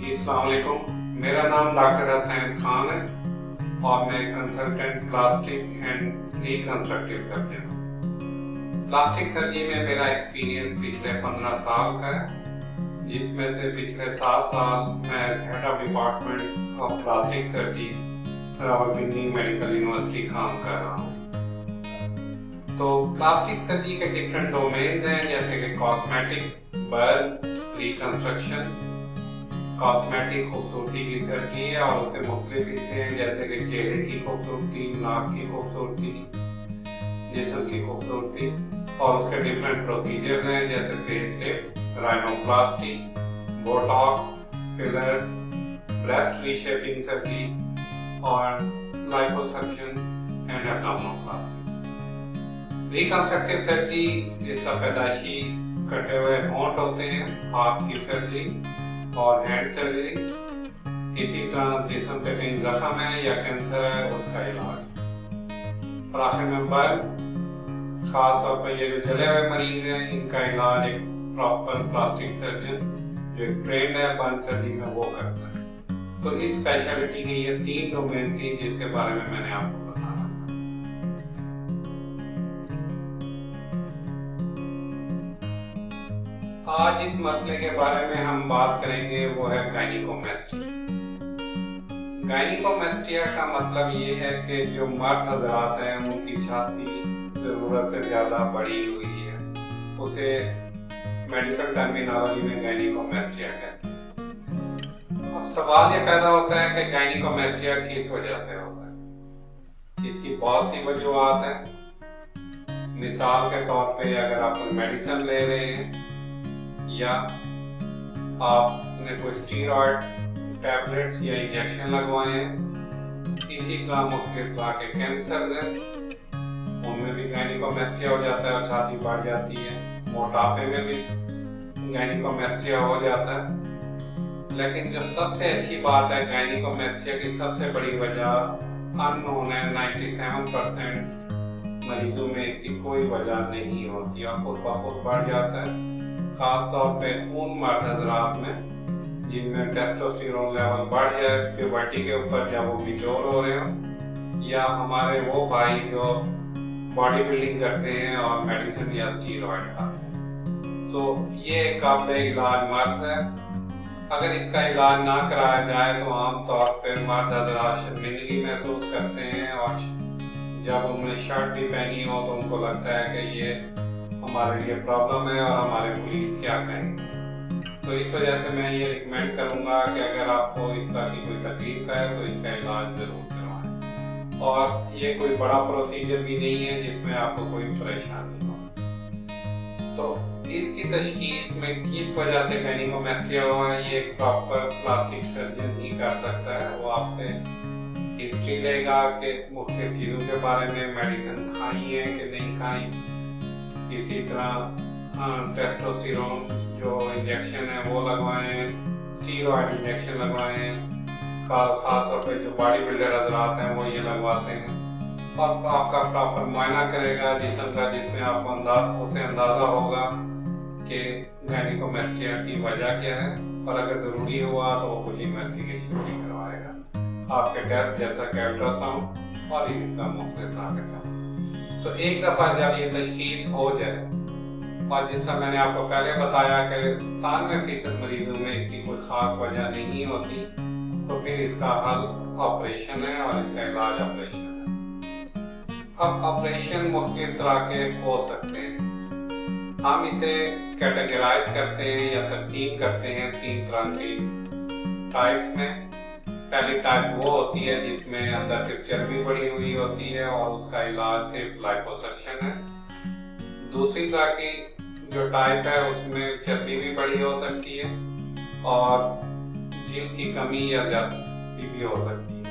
जी, अस्सलाम वालेकुम। मेरा नाम डॉक्टर हसनैन खान है और मैं consultant plastic and reconstructive surgeon हूँ। प्लास्टिक सर्जरी में मेरा एक्सपीरियंस पिछले 15 साल का है, जिसमें से पिछले 7 साल मैं as head of department of plastic surgery Rawalpindi medical university काम कर रहा हूँ। तो प्लास्टिक सर्जरी के डिफरेंट डोमेन्स हैं, जैसे कि कॉस्मेटिक, बर्न, रिकंस्ट्रक्शन। कॉस्मेटिक खूबसूरती की सर्जरी है और उसके मुख्तलिफ हिस्से हैं, जैसे कि चेहरे की खूबसूरती, नाक की खूबसूरती, जिस्म की खूबसूरती, और उसके डिफरेंट प्रोसीजर्स हैं, जैसे facelift, rhinoplasty, botox, fillers, breast reshaping surgery और liposuction and abdominoplasty. Reconstructive surgery जिसका पैदाइशी कटे हुए होंठ होते हैं, हाथ की सर्जरी और हैंड सर्जरी। इसी तरह जिस्म पे कहीं जख्म है या कैंसर है, उसका इलाज। और आखिर में बर्न, खास तौर पर ये जो जले हुए मरीज हैं, इनका इलाज एक प्रॉपर प्लास्टिक सर्जन जो एक ट्रेंड है बर्न सर्जरी में वो करता है। तो इस स्पेशलिटी की ये 3 डोमेन थी जिसके बारे में मैंने आपको बताया। आज इस मसले के बारे में हम बात करेंगे वो है गायनिकोमेस्टिया। गायनिकोमेस्टिया का मतलब ये है कि जो मर्द हजरात हैं उनकी छाती जरूरत से ज्यादा बड़ी हुई है, उसे मेडिकल टर्मिनोलॉजी में गायनिकोमेस्टिया कहते हैं। अब सवाल ये पैदा होता है कि गायनिकोमेस्टिया किस वजह से होता है। इसकी बहुत सी वजूहत हैं। मिसाल के तौर पे अगर आप कोई मेडिसिन ले रहे हैं या आपने कोई स्टीरॉयड टैबलेट्स या इंजेक्शन लगवाए हैं, इसी तरह मुख्तलिफ तरह के कैंसर्स हैं, उनमें भी गायनिकोमेस्टिया हो जाता है और छाती बढ़ जाती है। मोटापे में भी गायनिकोमेस्टिया हो जाता है। लेकिन जो सबसे अच्छी बात है, गायनिकोमेस्टिया की सबसे बड़ी वजह अननोन है। 97% मरीजों में इसकी कोई वजह नहीं होती और खुद ब खुद बढ़ जाता है, खास तौर पे उन मर्द हजरात में जिनमें टेस्टोस्टेरोन लेवल बढ़ जाए प्यूबर्टी के ऊपर, जब वो बिचौर हो रहे हो, या हमारे वो भाई जो बॉडी बिल्डिंग करते हैं और मेडिसिन या स्टीरॉयड खाते हैं। तो ये एक काबिल इलाज मर्ज है। अगर इसका इलाज ना कराया जाए तो आमतौर पर मर्द हजरात शर्मिंदगी महसूस करते हैं और जब उन्होंने शर्ट भी पहनी हो तो उनको लगता है कि ये हमारे लिए प्रॉब्लम है और हमारे पुलिस क्या कहेंगे। तो इस वजह से मैं ये रिकमेंड करूंगा कि अगर आपको इस तरह की कोई तकलीफ है तो इसका इलाज ज़रूर करवाएं। और ये कोई बड़ा प्रोसीजर भी नहीं है जिसमें आपको कोई परेशानी हो। तो इसकी तशखीस में किस वजह से गायनिकोमेस्टिया हुआ है, ये एक प्रॉपर प्लास्टिक सर्जन ही कर सकता है। वो आपसे हिस्ट्री लेगा कि मुख्तलिफ चीज़ों के बारे में, मेडिसिन खाई है कि नहीं खाई, इसी तरह टेस्टोस्टेरोन जो इंजेक्शन है वो लगवाएं, स्टीरॉयड इंजेक्शन लगवाएं, खास तौर पे जो बॉडी बिल्डर हजरात हैं वो ये लगवाते हैं। और आपका प्रॉपर मुआयना करेगा जिस्म का, जिसमें आपको उसे अंदाज़ा होगा कि गायनिकोमेस्टिया की वजह क्या है, और अगर ज़रूरी हुआ तो वो कुछ इन्वेस्टिगेशन भी करवाएगा, आपके टेस्ट जैसा कि अल्ट्रासाउंड और इसी तरह मुख्तलिफ तरह के टेस्ट। तो एक दफ़ा जब ये तशखीस हो जाए, और जिसका मैंने आपको पहले बताया कि 97% मरीजों में इसकी कोई ख़ास वजह नहीं होती, तो फिर इसका हल ऑपरेशन है और इसका इलाज ऑपरेशन है। अब ऑपरेशन मुख्तलिफ तरह के हो सकते हैं। हम इसे कैटेगराइज करते हैं या तकसीम करते हैं 3 तरह की टाइप्स में। पहली टाइप वो होती है जिसमें अंदर सिर्फ चर्बी बढ़ी हुई होती है और उसका इलाज सिर्फ लाइपोसक्शन है। दूसरी तरह की जो टाइप है उसमें चर्बी भी बढ़ी हो सकती है और जिल्द की कमी या ज्यादती भी हो सकती है।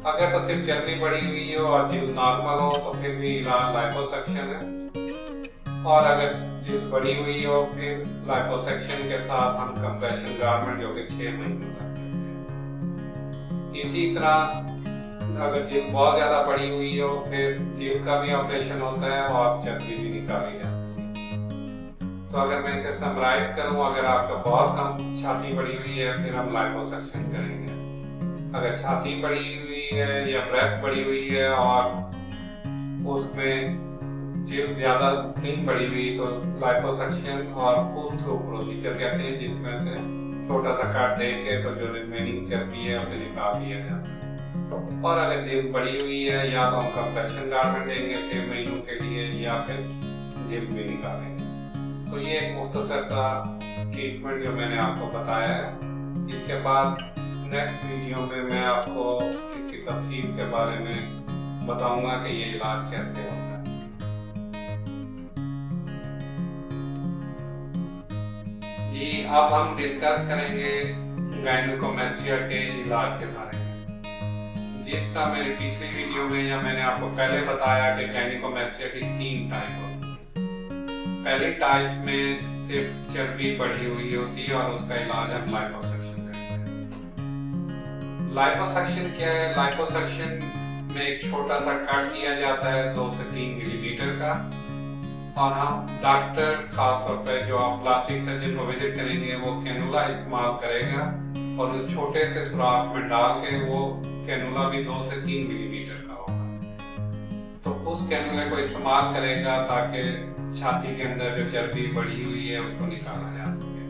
अगर तो सिर्फ चर्बी बढ़ी हुई हो और जिल्द नॉर्मल हो तो फिर भी इलाज लाइपोसक्शन है, और अगर जिल्द बढ़ी हुई हो फिर लाइपोसक्शन के साथ हम कंप्रेशन गारमेंट जो कि 6 महीनों तक। इसी तरह अगर जिल्द बहुत ज़्यादा बढ़ी हुई हो फिर जिल्द का भी ऑपरेशन होता है और चर्बी भी निकाली जाती है। तो अगर मैं इसे समराइज करूं, अगर आपका बहुत कम छाती बढ़ी हुई है फिर हम लाइपोसक्शन करेंगे। अगर छाती बढ़ी हुई है या ब्रेस्ट बढ़ी हुई है और उसमें जिल्द ज्यादा नहीं बढ़ी हुई तो लाइपोसक्शन और पुल थ्रू प्रोसीजर कहते हैं, जिसमें से छोटा सा काट दे के तो जो रिमेनिंग चर्बी है उसे निकाल दिया जाता है। और अगर जिल्द बढ़ी हुई है या तो हम कंप्रेशन गारमेंट देंगे 6 महीनों के लिए या फिर जिल्द भी निकालेंगे। तो ये एक मुख्तसर सा ट्रीटमेंट जो मैंने आपको बताया है। इसके बाद नेक्स्ट वीडियो में मैं आपको इसकी तफसील के बारे में बताऊंगा कि ये इलाज कैसे होता है। जी, अब हम डिस्कस करेंगे गायनेकोमेस्टिया के इलाज के बारे में। जिस तरह मेरी पिछली वीडियो में या मैंने आपको पहले बताया कि गायनेकोमेस्टिया की 3 टाइप होती है। पहली टाइप में सिर्फ चर्बी बढ़ी हुई होती है और उसका इलाज हम लाइपोसक्शन करते हैं। लाइपोसक्शन क्या है? लाइपोसक्शन में एक छोटा सा कट दिया जाता है 2 से 3 मिलीमीटर का, और हम डॉक्टर, खासतौर पर जो आप प्लास्टिक सर्जन को विजिट करेंगे, वो कैनुला इस्तेमाल करेगा और उस छोटे से सुराख में डाल के वो कैनुला भी 2 से 3 मिलीमीटर का होगा। तो उस कैनुले को इस्तेमाल करेगा ताकि छाती के अंदर जो चर्बी बढ़ी हुई है उसको निकाला जा सके।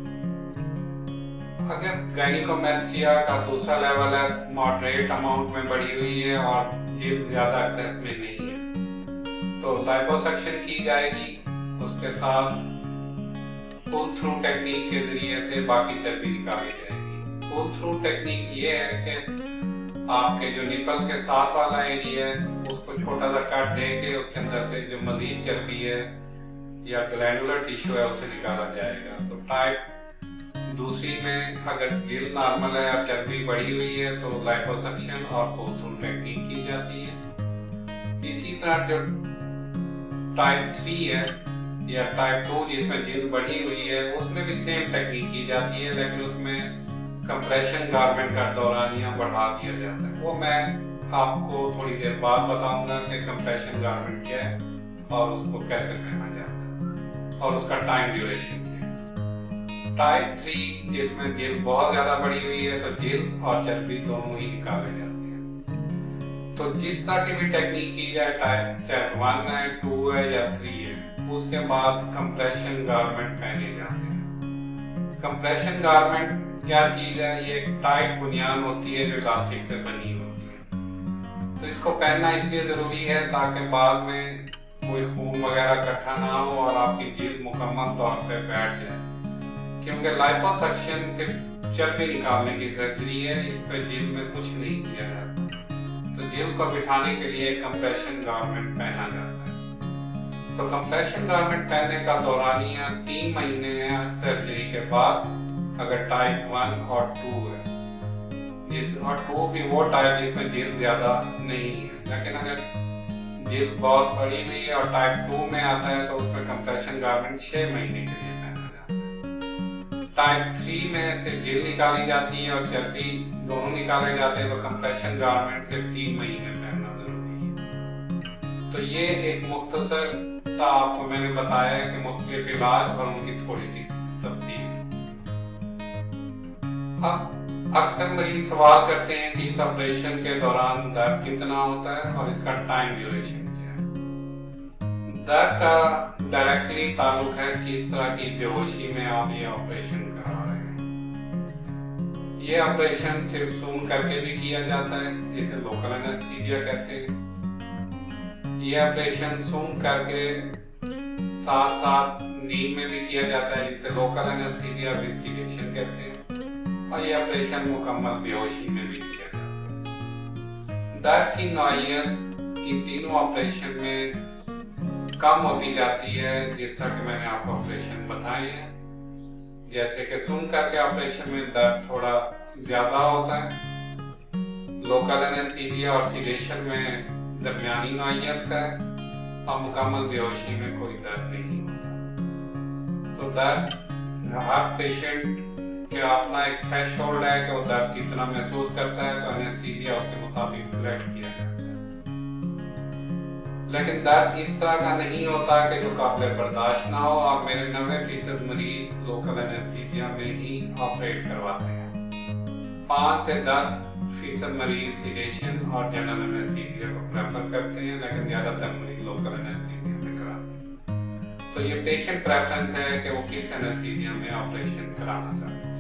अगर गायनेकोमेस्टिया का दूसरा लेवल है, मॉडरेट अमाउंट में बढ़ी हुई है और जिल्द ज्यादा एक्सेस में नहीं है, तो लाइपोसक्शन की जाएगी। उसके साथ पुल थ्रू टेक्निक के जरिए से बाकी चर्बी निकाली जाएगी। पुल थ्रू टेक्निक ये है कि आपके जो निपल के साथ वाला एरिया है उसको छोटा सा कट दे के उसके अंदर से जो मजीद चर्बी है या ग्लैंडुलर टिश्यू है उसे निकाला जाएगा। तो टाइप दूसरी में अगर जिल्द नॉर्मल है और चर्बी बढ़ी हुई है तो लाइपोसक्शन और पुल थ्रू टेक्निक की जाती है। इसी तरह जो टाइप 3 है या टाइप 2 जिसमें जिल्द बढ़ी हुई है उसमें भी सेम टेक्निक की जाती है, लेकिन उसमें कंप्रेशन गारमेंट का दौरानिया बढ़ा दिया जाता है। वो मैं आपको थोड़ी देर बाद बताऊंगा कि कंप्रेशन गारमेंट क्या है और उसको कैसे पहना जाता है और उसका टाइम ड्यूरेशन क्या है। टाइप 3 जिसमें जिल्द बहुत ज्यादा बढ़ी हुई है तो जिल्द और चर्बी दोनों ही निकाले जाते हैं। तो जिस तरह की भी टेक्निक की जाए, चाहे 1 है, 2 है या 3 है, उसके बाद कंप्रेशन गारमेंट पहने जाते हैं। कंप्रेशन गारमेंट क्या चीज है? ये एक टाइट बुनियान होती है जो इलास्टिक से बनी होती है। तो इसको पहनना इसलिए जरूरी है ताकि बाद में कोई खून वगैरह इकट्ठा ना हो और आपकी जिल्द मुकम्मल तौर पे बैठ जाए, क्योंकि लाइपोसक्शन सिर्फ चर्बी निकालने की सर्जरी है, इस पे जिल्द में कुछ नहीं किया जाता। तो जिल्द को बिठाने के लिए कंप्रेशन गारमेंट पहना जाता है। तो कंप्रेशन गारमेंट पहनने का दौरानिया 3 महीने है सर्जरी के बाद, अगर टाइप 1 और 2 है। और 2 भी वो टाइप जिसमें जिल्द ज्यादा नहीं है, लेकिन अगर जिल्द बहुत बड़ी हुई है और टाइप 2 में आता है तो उसमें कंप्रेशन गारमेंट 6 महीने के लिए पहना जाता है। टाइप 3 में सिर्फ जिल्द निकाली जाती है और चर्बी दोनों निकाले जाते हैं, तो कंप्रेशन गारमेंट सिर्फ 3 महीने पहनना जरूरी है। तो ये एक मुख्तसर सा आपको मैंने बताया है कि मुख्तलिफ इलाज और उनकी थोड़ी सी तफसील। अब अक्सर मरीज सवाल करते हैं कि इस ऑपरेशन के दौरान दर्द कितना होता है और इसका टाइम ड्यूरेशन क्या है। दर्द का डायरेक्टली ताल्लुक है किस तरह की बेहोशी में आप ये ऑपरेशन करा रहे हैं। ये ऑपरेशन सिर्फ सून करके भी किया जाता है, जिसे लोकल एनेस्थीसिया कहते हैं। ये ऑपरेशन सून करके साथ साथ नींद में भी किया जाता है, जिसे लोकल एनेस्थीसिया वेस्टिगेशन कहते हैं। और ये ऑपरेशन मुकम्मल बेहोशी में भी किया जाता है। दर्द की नौइयत इन तीनों ऑपरेशन में कम होती जाती है, जिस तरह के मैंने आपको ऑपरेशन बताए हैं। जैसे कि सुन करके ऑपरेशन में दर्द थोड़ा ज्यादा होता है, लोकल एनेस्थीसिया और सीडेशन में दरमियानी नौइयत का है, और मुकम्मल बेहोशी में कोई दर्द नहीं होता। तो दर्द हर पेशेंट के अपना एक थ्रेशोल्ड है कि वो दर्द कितना महसूस करता है, तो एनेस्थीसिया उसके मुताबिक सिलेक्ट किया जाता है। लेकिन दर्द इस तरह का नहीं होता कि जो काबिल बर्दाश्त ना हो, और मेरे 90% मरीज लोकल एनेस्थीसिया में ही ऑपरेट करवाते हैं। 5 से 10% मरीज सीडेशन और जनरल एनेस्थीसिया को प्रेफर करते हैं, लेकिन ज़्यादातर मरीज लोकल एनेस्थीसिया में कराते हैं। तो ये पेशेंट प्रेफरेंस है कि वो किस एनेस्थीसिया में ऑपरेशन कराना चाहते हैं।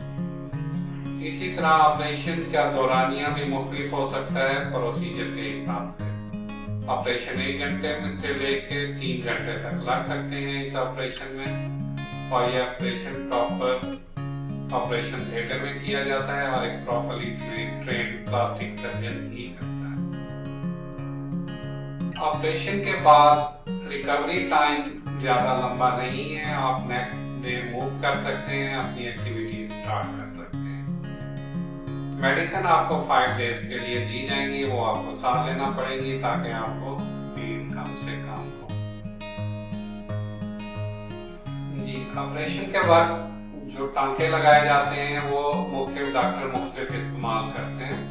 इसी तरह ऑपरेशन का दौरानिया भी मुख्तलिफ हो सकता है प्रोसीजर के हिसाब से। ऑपरेशन 1 घंटे में से लेके 3 घंटे तक लग सकते हैं इस ऑपरेशन में, और यह ऑपरेशन प्रॉपर ऑपरेशन थिएटर में किया जाता है और एक प्रॉपरली ट्रेन्ड प्लास्टिक सर्जन ही करता है। ऑपरेशन के बाद रिकवरी टाइम ज़्यादा लंबा नहीं है, आप नेक्स्ट डे मूव कर सकते हैं, अपनी एक्टिविटीज स्टार्ट कर सकते हैं। मेडिसिन आपको 5 डेज के लिए दी जाएंगी, वो आपको साथ लेना पड़ेंगी ताकि आपको पेन कम से कम हो। जी, ऑपरेशन के वक्त जो टांके लगाए जाते हैं वो मुख्तलिफ डॉक्टर मुख्तलिफ इस्तेमाल करते हैं।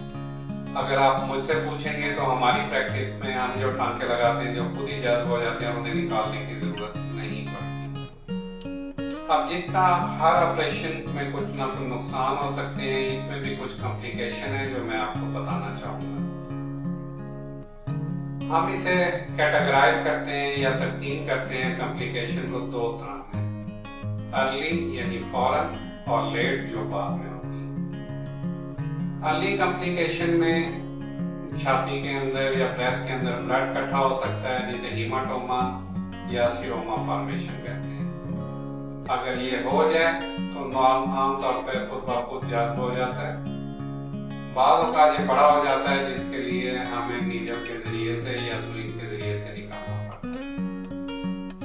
अगर आप मुझसे पूछेंगे तो हमारी प्रैक्टिस में हम जो टांके लगाते हैं जो खुद ही जज्ब हो जाते हैं, उन्हें निकालने की जरूरत नहीं पड़ती। अब जिस तरह हर ऑपरेशन में कुछ ना कुछ नुकसान हो सकते हैं, इसमें भी कुछ कॉम्प्लिकेशन है जो मैं आपको बताना चाहूँगा। हम इसे कैटेगराइज करते हैं या तकसीम करते हैं कॉम्प्लिकेशन को 2 तरह में, अर्ली यानी फौरन और लेट जो बाद में होती है। अर्ली कॉम्प्लिकेशन में छाती के अंदर या ब्रेस्ट के अंदर ब्लड इकट्ठा हो सकता है, जिसे हीमाटोमा या सीरोमा फॉर्मेशन कहते हैं। अगर ये हो जाए तो आमतौर पर खुद ब खुद जज्ब हो जाता है। बाद का ये बड़ा हो जाता है, जिसके लिए हमें नीडल के जरिए से या सुई के जरिए से निकालना पड़ता है।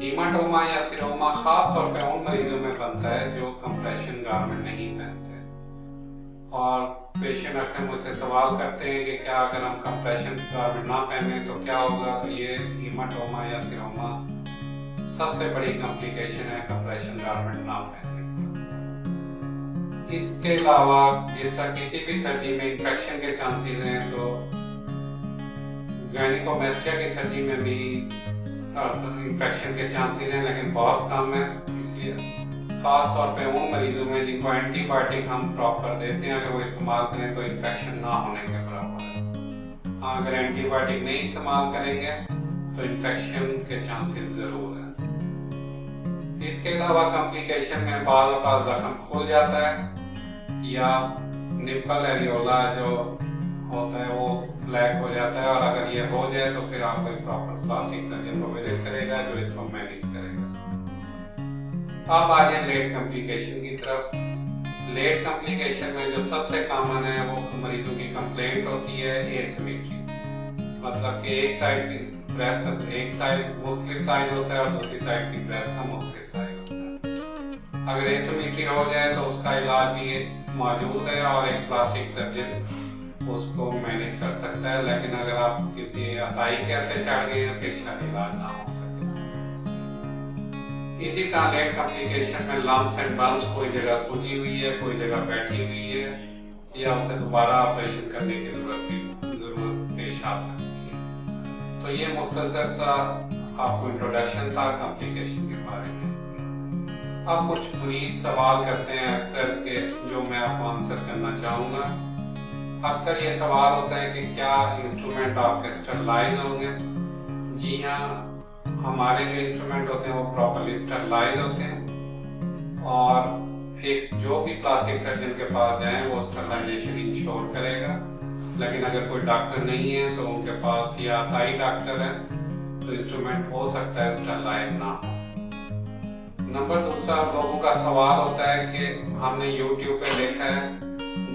हीमाटोमा या सीरोमा खास तौर पर उन मरीजों में बनता है जो कंप्रेशन गारमेंट नहीं पहनते, और पेशेंट अक्सर मुझसे सवाल करते हैं कि क्या अगर हम कंप्रेशन गारमेंट ना पहने तो क्या होगा। तो ये हीमाटोमा या सीरोमा सबसे बड़ी कॉम्प्लिकेशन है कंप्रेशन गारमेंट ना पहनने। इसके अलावा जिस तरह किसी भी सर्जरी में इंफेक्शन के चांसेस हैं, तो गायनिकोमेस्टिया की सर्जरी में भी इन्फेक्शन के चांसेस हैं, लेकिन बहुत कम है। इसलिए खास तौर पे उन मरीजों में जिनको एंटीबायोटिक हम प्रॉपर देते हैं, अगर वो इस्तेमाल करें तो इन्फेक्शन ना होने के बराबर है। हाँ, अगर एंटीबायोटिक नहीं इस्तेमाल करेंगे तो इन्फेक्शन के चांसेस ज़रूर हैं। इसके अलावा कॉम्प्लिकेशन में बाद का जख्म खुल जाता है, या निपल एरियोला जो होता है वो ब्लैक हो जाता है, और अगर ये हो जाए तो फिर आपको एक प्रॉपर प्लास्टिक सर्जन को विजिट करेगा जो इसको मैनेज करेगा। अब आ गए लेट कॉम्प्लिकेशन की तरफ। लेट कॉम्प्लिकेशन में जो सबसे कॉमन है वो मरीजों की कंप्लेंट होती है एसिमेट्री, मतलब कि एक साइड की ब्रेस्ट का एक साइड मुख्तलिफ साइज होता है और दूसरी साइड की ब्रेस्ट का मुख्तलिफ साइज होता है। अगर एसिमेट्री हो जाए तो उसका इलाज भी मौजूद है और एक प्लास्टिक सर्जन उसको मैनेज कर सकता है, लेकिन अगर आप किसी अताई के हत्थे चढ़ गए हैं फिर शायद इलाज ना हो सके। इसी तरह लेट कॉम्प्लिकेशन में लम्प्स एंड बम्प्स, कोई जगह सूजी हुई है, कोई जगह बैठी हुई है, या उसे दोबारा ऑपरेशन करने की जरूरत पेश आ सकती है। तो ये मुख्तसर सा आपको इंट्रोडक्शन था कॉम्प्लिकेशन के बारे में। अब कुछ मरीज सवाल करते हैं अक्सर के, जो मैं आपको आंसर करना चाहूँगा। अक्सर ये सवाल होता है कि क्या इंस्ट्रूमेंट आपके स्टरलाइज होंगे। जी हाँ, हमारे जो इंस्ट्रूमेंट होते हैं वो प्रॉपरली स्टरलाइज होते हैं, और एक जो भी प्लास्टिक सर्जन के पास जाएं वो स्टरलाइजेशन इंश्योर करेगा। लेकिन अगर कोई डॉक्टर नहीं है तो उनके पास या अताई डॉक्टर है तो इंस्ट्रूमेंट हो सकता है स्टरलाइज ना हो। नंबर दूसरा, लोगों का सवाल होता है कि हमने YouTube पे देखा है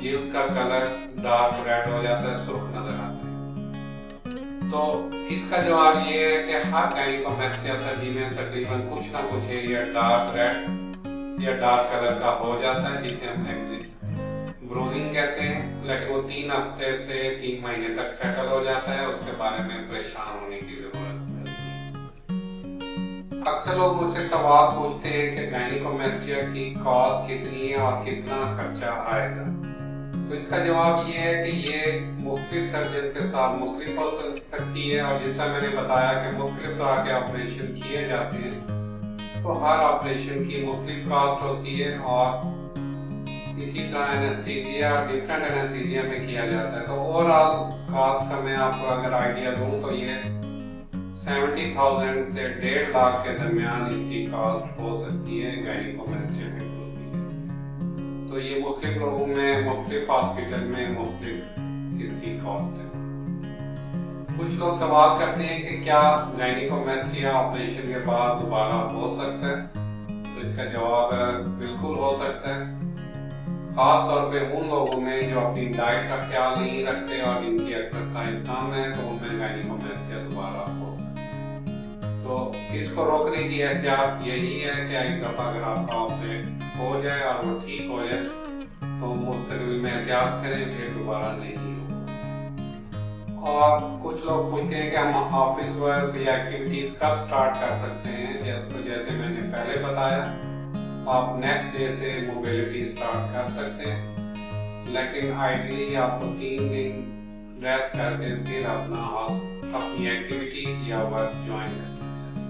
जिल्द का कलर डार्क रेड हो जाता है, सुर्ख नजर आते हैं। तो इसका जवाब ये है कि हर गायनिकोमेस्टिया सर्जरी में तकरीबन कुछ ना कुछ एरिया डार्क रेड या डार्क कलर का हो जाता है, जिसे हम ब्रूजिंग कहते हैं। लेकिन वो 3 हफ्ते से 3 महीने तक सेटल हो जाता है, उसके बारे में परेशान होने की जरूरत नहीं। अक्सर लोग मुझसे सवाल पूछते हैं कि गायनिकोमेस्टिया की कॉस्ट कितनी है और कितना खर्चा आएगा। तो इसका जवाब ये है कि ये मुख्तलिफ सर्जन के साथ मुख्तलिफ हो सकती है, और जिस तरह मैंने बताया कि मुख्तलिफ तरह के ऑपरेशन किए जाते हैं, तो हर ऑपरेशन की मुख्तलिफ कास्ट होती है, और इसी तरह एनेस्थीसिया डिफरेंट एनेस्थीसिया में किया जाता है। तो ओवरऑल कास्ट का मैं आपको अगर आइडिया दूं तो ये 70,000 से 1.5 लाख के दरमियान इसकी कास्ट हो सकती है गायनिकोमेस्टिया के प्रोसीजर। तो ये मुख्तलिफ लोगों में मुख्तलिफ हॉस्पिटल में मुख्तलिफ इसकी कास्ट है। कुछ लोग सवाल करते हैं कि क्या गायनिकोमेस्टिया ऑपरेशन के बाद दोबारा हो सकता है, तो इसका जवाब है बिल्कुल हो सकता है। खास तौर पे उन लोगों में जो अपनी डाइट का ख्याल नहीं रखते और जिनकी एक्सरसाइज कम है, तो उनमें गायनिकोमेस्टिया दोबारा हो सकता है। तो इसको रोकने की एहतियात यही है कि एक दफ़ा अगर आपका ऑपरेट हो जाए और वो ठीक हो जाए तो मुस्तकबिल में एहतियात करें, फिर दोबारा नहीं हो। और कुछ लोग पूछते हैं कि हम ऑफिस वर्क या एक्टिविटीज़ कब स्टार्ट कर सकते हैं, तो जैसे मैंने पहले बताया, आप नेक्स्ट डे से मोबिलिटी स्टार्ट कर सकते हैं, लेकिन आइडियली आपको 3 दिन रेस्ट करके फिर अपनी एक्टिविटी या वर्क ज्वाइन करना चाहिए।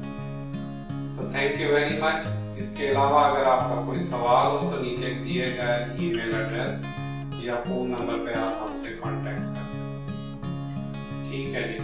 तो थैंक यू वेरी मच। इसके अलावा अगर आपका कोई सवाल हो तो नीचे दिए गए ईमेल एड्रेस या फ़ोन नंबर पे आप हमसे कांटेक्ट कर सकते हैं। ठीक है जी।